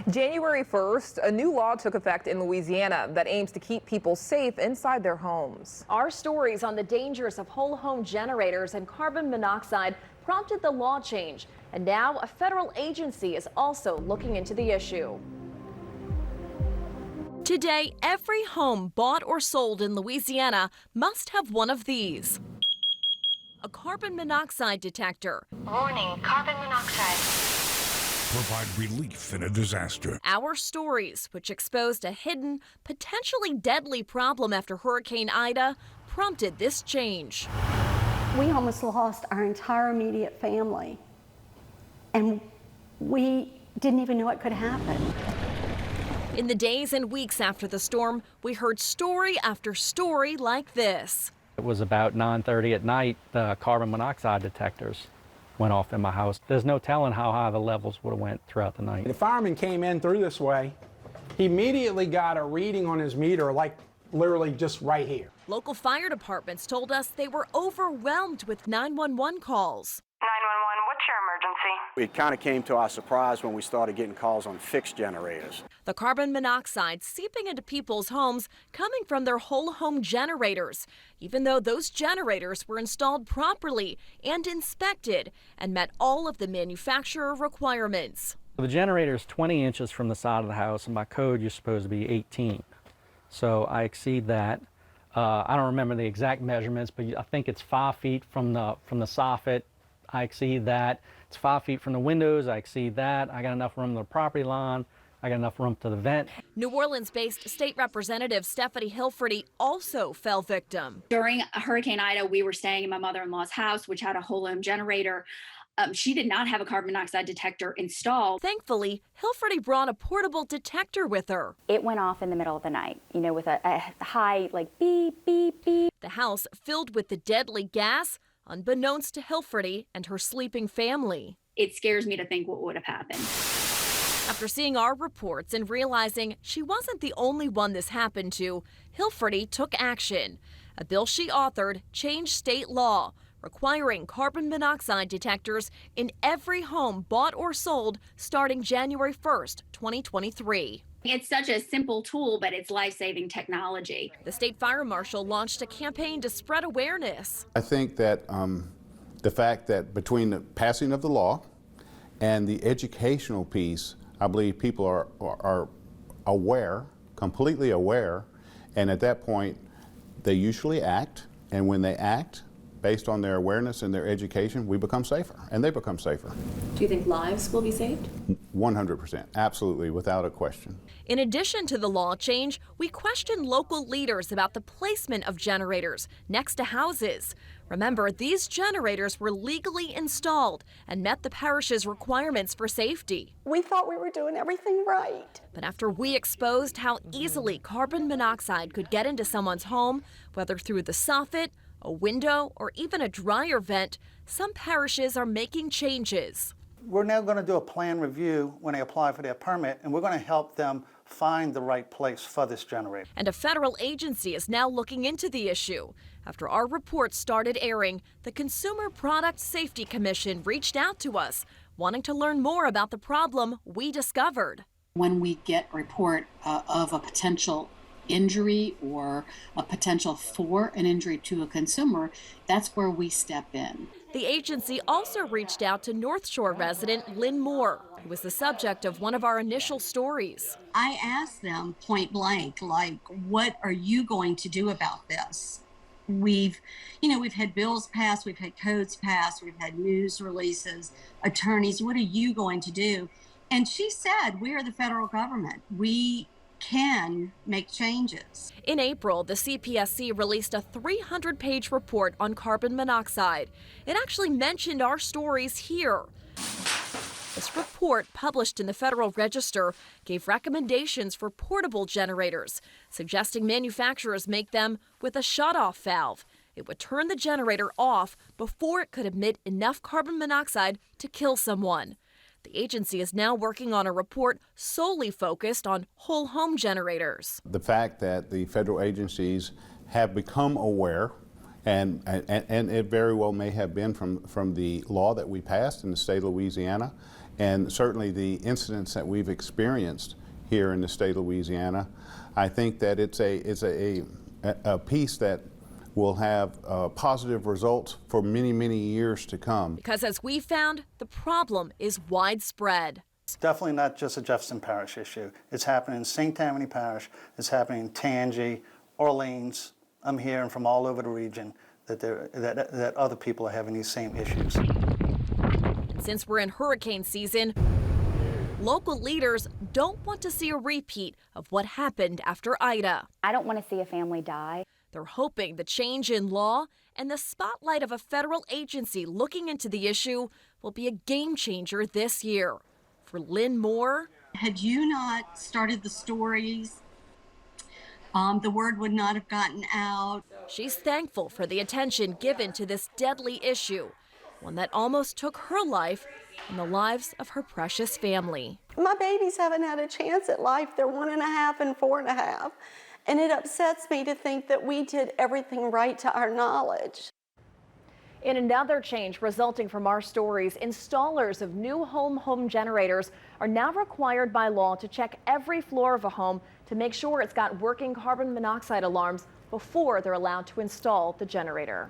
January 1st, a new law took effect in Louisiana that aims to keep people safe inside their homes. Our stories on the dangers of whole home generators and carbon monoxide prompted the law change, and now a federal agency is also looking into the issue. Today, every home bought or sold in Louisiana must have one of these. A carbon monoxide detector. Warning, carbon monoxide. Provide relief in a disaster. Our stories, which exposed a hidden, potentially deadly problem after Hurricane Ida, prompted this change. We almost lost our entire immediate family, and we didn't even know it could happen. In the days and weeks after the storm, we heard story after story like this. It was about 9:30 at night, the carbon monoxide detectors went off in my house. There's no telling how high the levels would have went throughout the night. The fireman came in through this way. He immediately got a reading on his meter, like literally just right here. Local fire departments told us they were overwhelmed with 911 calls. 911, what's your emergency? It kind of came to our surprise when we started getting calls on fixed generators. The carbon monoxide seeping into people's homes coming from their whole home generators, even though those generators were installed properly and inspected and met all of the manufacturer requirements. The generator is 20 inches from the side of the house, and by code you're supposed to be 18. So I exceed that. I don't remember the exact measurements, but I think it's 5 feet from the soffit. I exceed that. It's 5 feet from the windows. I exceed that. I got enough room to the property line. I got enough room to the vent. New Orleans-based State Representative Stephanie Hilferty also fell victim. During Hurricane Ida, we were staying in my mother-in-law's house, which had a whole home generator. She did not have a carbon monoxide detector installed. Thankfully, Hilferty brought a portable detector with her. It went off in the middle of the night, you know, with a high, like, beep, beep, beep. The house filled with the deadly gas, unbeknownst to Hilferty and her sleeping family. It scares me to think what would have happened. After seeing our reports and realizing she wasn't the only one this happened to, Hilferty took action. A bill she authored changed state law, requiring carbon monoxide detectors in every home bought or sold starting January 1st, 2023. It's such a simple tool, but it's life-saving technology. The state fire marshal launched a campaign to spread awareness. I think that the fact that between the passing of the law and the educational piece, I believe people are aware, completely aware, and at that point, they usually act, and when they act, based on their awareness and their education, we become safer, and they become safer. Do you think lives will be saved? 100%, absolutely, without a question. In addition to the law change, we questioned local leaders about the placement of generators next to houses. Remember, these generators were legally installed and met the parish's requirements for safety. We thought we were doing everything right. But after we exposed how easily carbon monoxide could get into someone's home, whether through the soffit, a window, or even a dryer vent, some parishes are making changes. We're now going to do a plan review when they apply for their permit, and we're going to help them find the right place for this generator. And a federal agency is now looking into the issue. After our reports started airing, the Consumer Product Safety Commission reached out to us, wanting to learn more about the problem we discovered. When we get a report of a potential injury or a potential for an injury to a consumer, that's where we step in. The agency also reached out to North Shore resident Lynn Moore, who was the subject of one of our initial stories. I asked them point blank, like, what are you going to do about this? We've had bills passed, we've had codes passed, we've had news releases, attorneys, what are you going to do? And she said, we are the federal government. We can make changes. In April, the CPSC released a 300-page report on carbon monoxide. It actually mentioned our stories here. This report, published in the Federal Register, gave recommendations for portable generators, suggesting manufacturers make them with a shutoff valve. It would turn the generator off before it could emit enough carbon monoxide to kill someone. The agency is now working on a report solely focused on whole home generators. The fact that the federal agencies have become aware, and it very well may have been from the law that we passed in the state of Louisiana, and certainly the incidents that we've experienced here in the state of Louisiana, I think that it's a piece that will have positive results for many, many years to come. Because as we found, the problem is widespread. It's definitely not just a Jefferson Parish issue. It's happening in St. Tammany Parish, it's happening in Tangi, Orleans. I'm hearing from all over the region that other people are having these same issues. Since we're in hurricane season, local leaders don't want to see a repeat of what happened after Ida. I don't want to see a family die. They're hoping the change in law and the spotlight of a federal agency looking into the issue will be a game changer this year. For Lynn Moore, had you not started the stories, the word would not have gotten out. She's thankful for the attention given to this deadly issue, one that almost took her life and the lives of her precious family. My babies haven't had a chance at life. They're 1.5 and 4.5. And it upsets me to think that we did everything right to our knowledge. In another change resulting from our stories, installers of new home generators are now required by law to check every floor of a home to make sure it's got working carbon monoxide alarms before they're allowed to install the generator.